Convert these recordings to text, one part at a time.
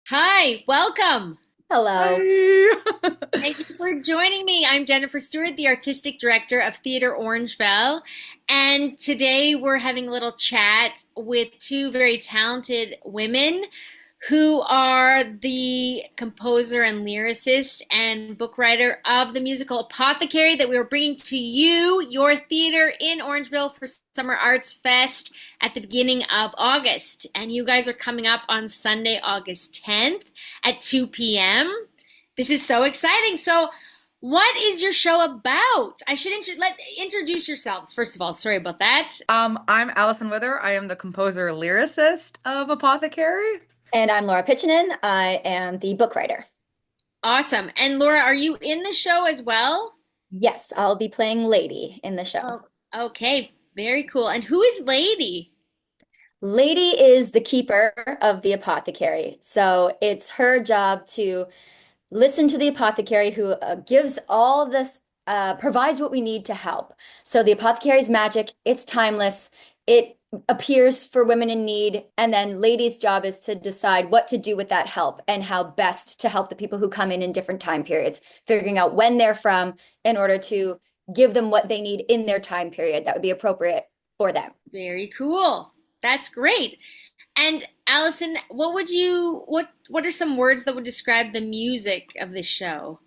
Hi, welcome. Hello. Hi. Thank you for joining me. I'm Jennifer Stewart, the Artistic Director of Theatre Orangeville. And today we're having a little chat with two very talented women who are the composer and lyricist and book writer of the musical Apothecary that we are bringing to you, your theater in Orangeville for Summer Arts Fest at the beginning of August. And you guys are coming up on Sunday, August 10th at 2 p.m. This is so exciting. So, what is your show about? I should introduce yourselves first of all. Sorry about that. I'm Alison. I am the composer lyricist of Apothecary. And I'm Laura Piccinin. I am the book writer. Awesome. And Laura, are you in the show as well? Yes, I'll be playing Lady in the show. Oh, okay. Very cool. And who is Lady? Lady is the keeper of the apothecary. So it's her job to listen to the apothecary who gives all this, provides what we need to help. So the apothecary's magic, it's timeless. It appears for women in need. And then Lady's job is to decide what to do with that help and how best to help the people who come in different time periods, figuring out when they're from in order to give them what they need in their time period that would be appropriate for them. Very cool. That's great. And Allison, what are some words that would describe the music of this show?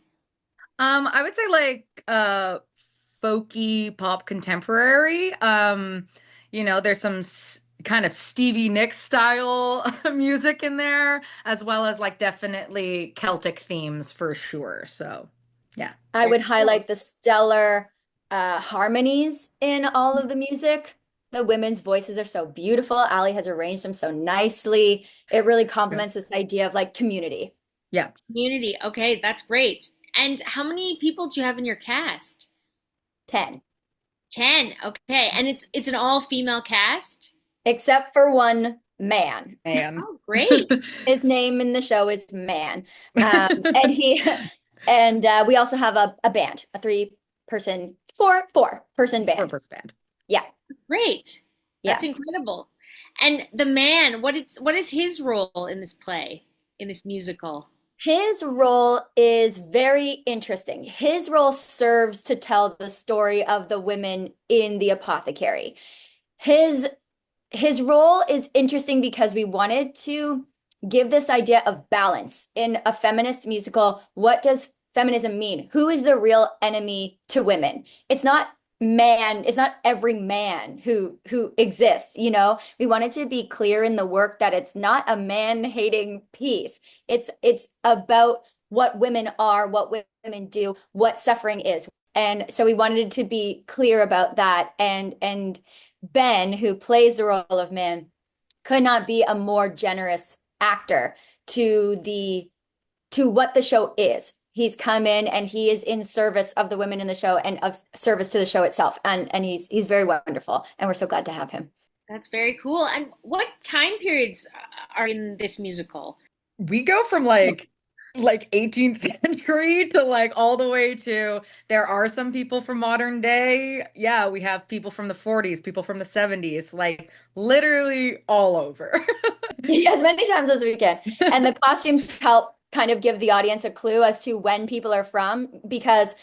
I would say folky pop contemporary. There's some kind of Stevie Nicks style music in there, as well as like definitely Celtic themes for sure. So yeah. I Very would cool. highlight the stellar harmonies in all of the music. The women's voices are so beautiful. Ali has arranged them so nicely. It really Yeah. complements this idea of like community. Yeah. Community. Okay, that's great. And how many people do you have in your cast? 10. 10. Okay. And it's an all-female cast? Except for one man. And Oh, great. His name in the show is Man. And he and we also have a band, a four person for band. first band. Yeah, Great. That's yeah. incredible. And the man, what is his role in this play, in this musical? His role is very interesting. His role serves to tell the story of the women in the apothecary. His his role is interesting because we wanted to give this idea of balance in a feminist musical. What does feminism mean? Who is the real enemy to women? It's not man, it's not every man who exists, you know? We wanted to be clear in the work that it's not a man-hating piece. It's about what women are, what women do, what suffering is. And so we wanted to be clear about that and Ben, who plays the role of man, could not be a more generous actor to the to what the show is. He's come in and he is in service of the women in the show and of service to the show itself. And he's very wonderful. And we're so glad to have him. That's very cool. And what time periods are in this musical? We go from like 18th century to like all the way to there are some people from modern day. Yeah, we have people from the 40s, people from the 70s, like literally all over. As many times as we can. And the costumes help kind of give the audience a clue as to when people are from, because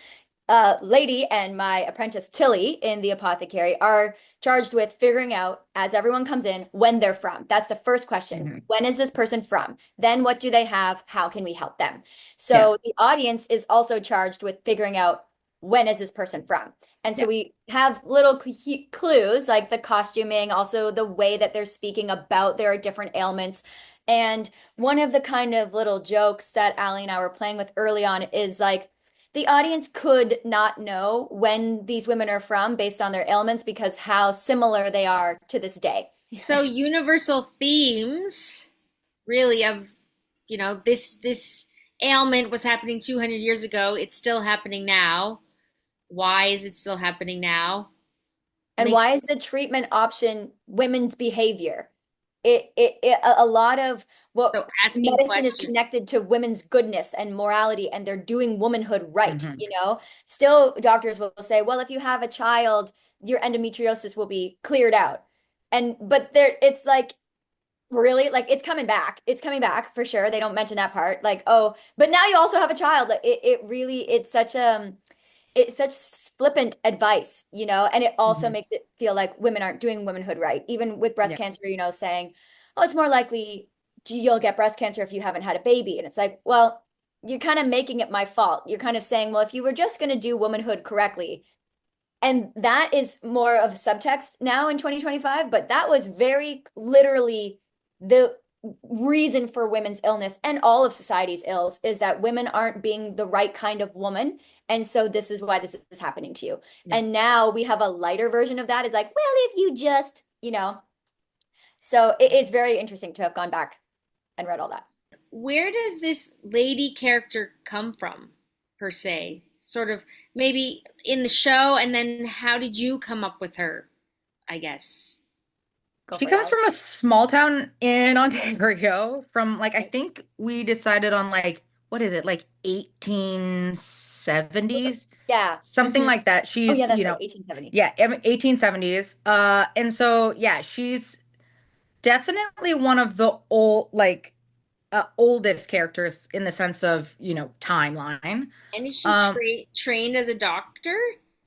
Lady and my apprentice Tilly in the apothecary are charged with figuring out, as everyone comes in, when they're from. That's the first question. Mhm. When is this person from? Then what do they have? How can we help them? Yeah, So the audience is also charged with figuring out when is this person from. And so yeah. we have little clues like the costuming, also the way that they're speaking about their different ailments. And one of the kind of little jokes that Ali and I were playing with early on is like, the audience could not know when these women are from based on their ailments because how similar they are to this day. So universal themes, really, of this ailment was happening 200 years ago. It's still happening now. Why is it still happening now? And Makes why is the treatment option women's behavior? A lot of what so asking medicine is questions. connected to women's goodness and morality, and they're doing womanhood right, Hmm. you know? Still, doctors will say, well, if you have a child, your endometriosis will be cleared out. And but there it's like Really? Like it's coming back. It's coming back for sure. They don't mention that part. Like, oh, but now you also have a child. Like it really it's such flippant advice, and it also Mhm. makes it feel like women aren't doing womanhood right. Even with breast Yeah. cancer, saying, oh, it's more likely you'll get breast cancer if you haven't had a baby. And it's like, well, you're kind of making it my fault. You're kind of saying, well, if you were just going to do womanhood correctly, and that is more of subtext now in 2025, but that was very literally the reason for women's illness and all of society's ills is that women aren't being the right kind of woman. And so this is why this is happening to you. Yeah. And now we have a lighter version of that. Is like, well, if you just, so it is very interesting to have gone back and read all that. Where does this lady character come from, per se? Sort of maybe in the show, and then how did you come up with her, I guess? Go She for it, comes Alex. from a small town in Ontario from like I think we decided on like what is it like 1870s, Yeah. something Hmm. like that. Oh, yeah, She's, that's right. 1870. yeah, 1870s. And so yeah, she's definitely one of the oldest characters in the sense of, timeline. And is she Um trained as a doctor?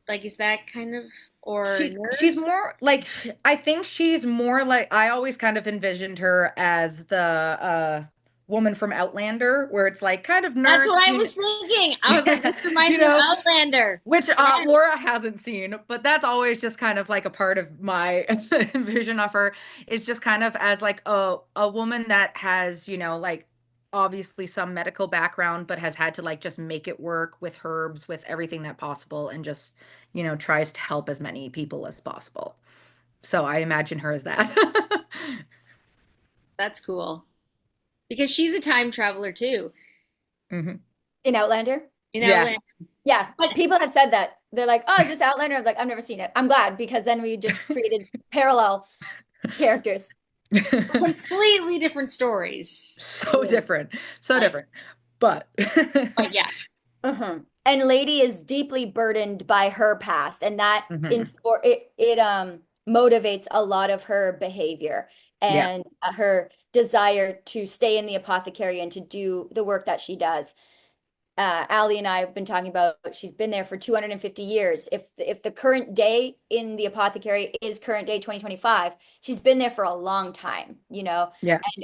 Like, is that kind of, or she's nurse? more like I think she's more like I always kind of envisioned her as the woman from Outlander, where it's like kind of That's what nurse, I was thinking. I was like, yeah, this reminds you me of know, Outlander. which Yes. Laura hasn't seen, but that's always just kind of like a part of my vision of her is just kind of as like a woman that has, like obviously some medical background, but has had to like just make it work with herbs, with everything that possible, and just, tries to help as many people as possible. So I imagine her as that. That's cool. Because she's a time traveler too, Hmm. In Outlander? in Yeah. Outlander. Yeah, But people have said that. They're like, "Oh, is this Outlander?" I'm like, "I've never seen it." I'm glad because then we just created parallel characters. completely different stories. So different. So Like, different. But but yeah. And Lady is deeply burdened by her past, and that Mhm. motivates a lot of her behavior Yeah. and her desire to stay in the apothecary and to do the work that she does. Ali and I have been talking about she's been there for 250 years. If the current day in the apothecary is current day 2025, she's been there for a long time, Yeah.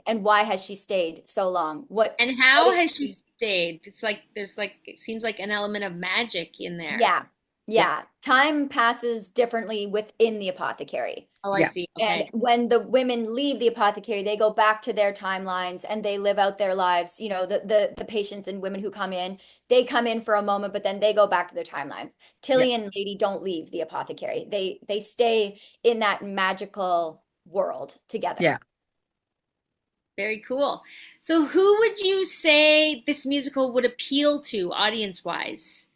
and why has she stayed so long? And What how is has she she? stayed? It's like there's like it seems like an element of magic in there. Yeah. Yeah. Yeah. Time passes differently within the apothecary. Oh, I Yeah. see. And Okay. when the women leave the apothecary, they go back to their timelines and they live out their lives. The patients and women who come in, they come in for a moment, but then they go back to their timelines. Yeah. Tilly and Lady don't leave the apothecary. They stay in that magical world together. Yeah. Very cool. So who would you say this musical would appeal to audience-wise?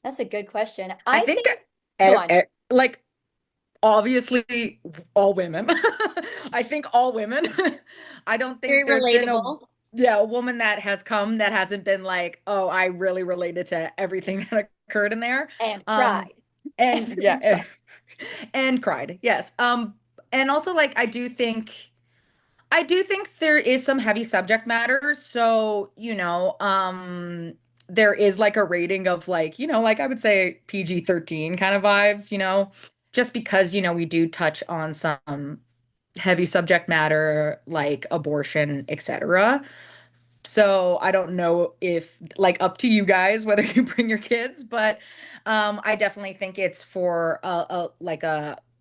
That's a good question. I I think think, go on. like obviously all women. I think all women. I don't think Very there's been relatable. a woman that has come that hasn't been like, "Oh, I really related to everything that occurred in there." And Um cried. and yeah, Everyone's cried. and cried. Yes. And also like I do think there is some heavy subject matter. So, there is like a rating of like, like I would say PG-13 kind of vibes, just because, we do touch on some heavy subject matter like abortion, etc. So I don't know if like up to you guys whether you bring your kids, but I definitely think it's for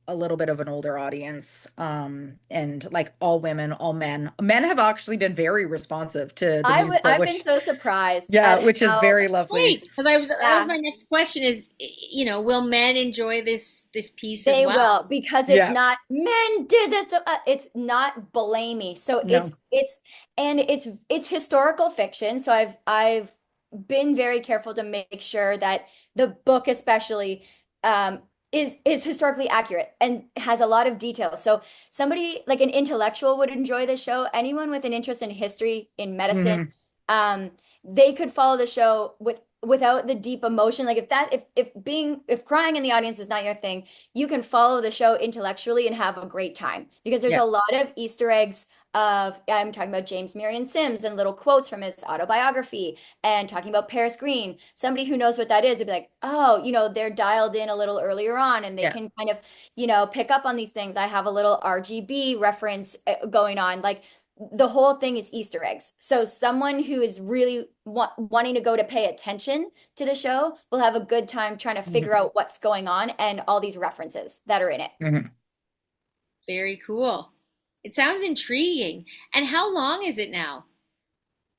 a little bit of an older audience, and like all women, all men. Men have actually been very responsive to the musical, I've been which so surprised yeah, at which is how, very lovely. Great, because I was that was yeah, my next question is, will men enjoy this piece as they well? will because it's Yeah, not men did this to it's not blamey. So no. it's historical fiction. So I've been very careful to make sure that the book especially is historically accurate and has a lot of details. So somebody like an intellectual would enjoy the show. Anyone with an interest in history, in medicine, Hmm. um, they could follow the show with without the deep emotion. Like if crying in the audience is not your thing, you can follow the show intellectually and have a great time because there's Yeah. a lot of Easter eggs of I'm talking about James Marion Sims and little quotes from his autobiography and talking about Paris Green. Somebody who knows what that is would be like, oh, they're dialed in a little earlier on and they Yeah. can kind of, pick up on these things. I have a little RGB reference going on. Like the whole thing is Easter eggs. So someone who is really wanting to go to pay attention to the show will have a good time trying to figure Mhm. out what's going on and all these references that are in it. Mhm. Very cool. It sounds intriguing. And how long is it now?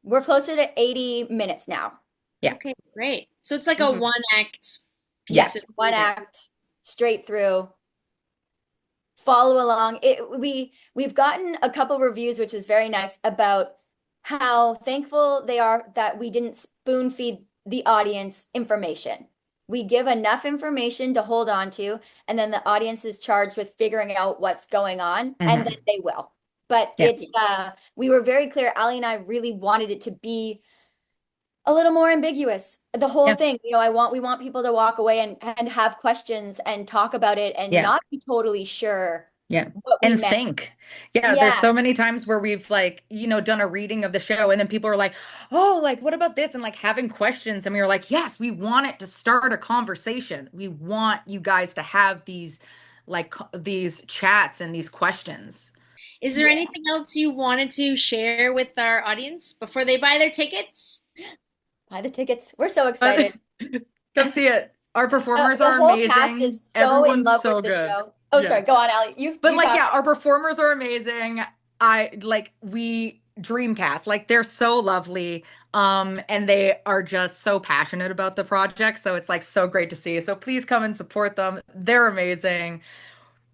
We're closer to 80 minutes now. Yeah. Okay, great. So it's like a Mhm. one act piece Yes. of One theater. act, straight through. Follow along. We've gotten a couple reviews, which is very nice, about how thankful they are that we didn't spoon feed the audience information. We give enough information to hold on to, and then the audience is charged with figuring out what's going on, and then Mhm. they will. But Yeah. we were very clear, Ali and I really wanted it to be a little more ambiguous. The whole Yeah. thing, we want people to walk away and have questions and talk about it and Yeah. not be totally sure Yeah. what we And meant. think. Yeah, there's Yeah. so many times where we've like, done a reading of the show and then people are like, "Oh, like what about this?" and like having questions and we were like, "Yes, we want it to start a conversation. We want you guys to have these these chats and these questions." Is there Yeah. anything else you wanted to share with our audience before they buy their tickets? Buy the tickets. We're so But excited. come see it. Our performers The are whole cast amazing. is so in Everyone's love with so the good. show. Oh, Yeah. sorry. Go on, Ali. But You like, talk. yeah, our performers are amazing. We Dreamcast, like they're so lovely. And they are just so passionate about the project. So it's like so great to see. So please come and support them. They're amazing.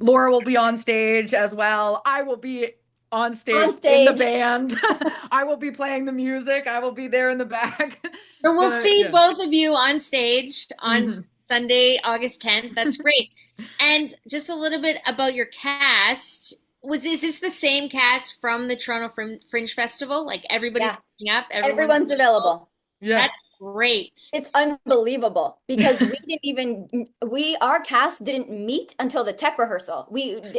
Laura will be on stage as well. I will be on On stage in the stage. band. I will be playing the music. I will be there in the back. So we'll But see yeah. both of you on stage on Mhm. Sunday, August 10th. That's great. And just a little bit about your cast. Is this the same cast from the Toronto Fringe Festival? Like everybody's Yeah. coming up, everyone's Everyone's available? available. Yeah. That's great. It's unbelievable because our cast didn't meet until the tech rehearsal.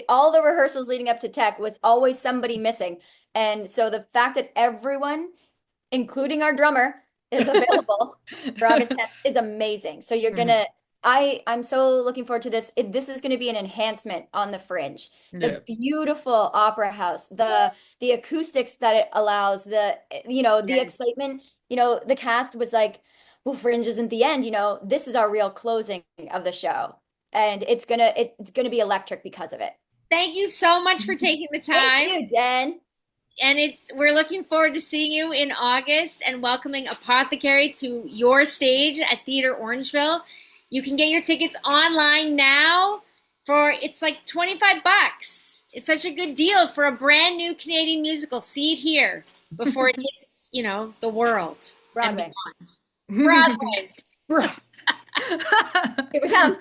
All the rehearsals leading up to tech was always somebody missing. And so the fact that everyone, including our drummer, is available for August 10th is amazing. So Mhm. I'm so looking forward to this. This is going to be an enhancement on the Fringe. Yeah. The beautiful opera house, the acoustics that it allows, the Yes. excitement. The cast was like, well, Fringe isn't the end, this is our real closing of the show. And it's gonna be electric because of it. Thank you so much for taking the Thank time. you, Jen. And we're looking forward to seeing you in August and welcoming Apothecary to your stage at Theater Orangeville. You can get your tickets online now for it's like 25 bucks. It's such a good deal for a brand new Canadian musical. See it here before it hits, the world and Broadway. beyond. Broadway. Bruh. Here we come.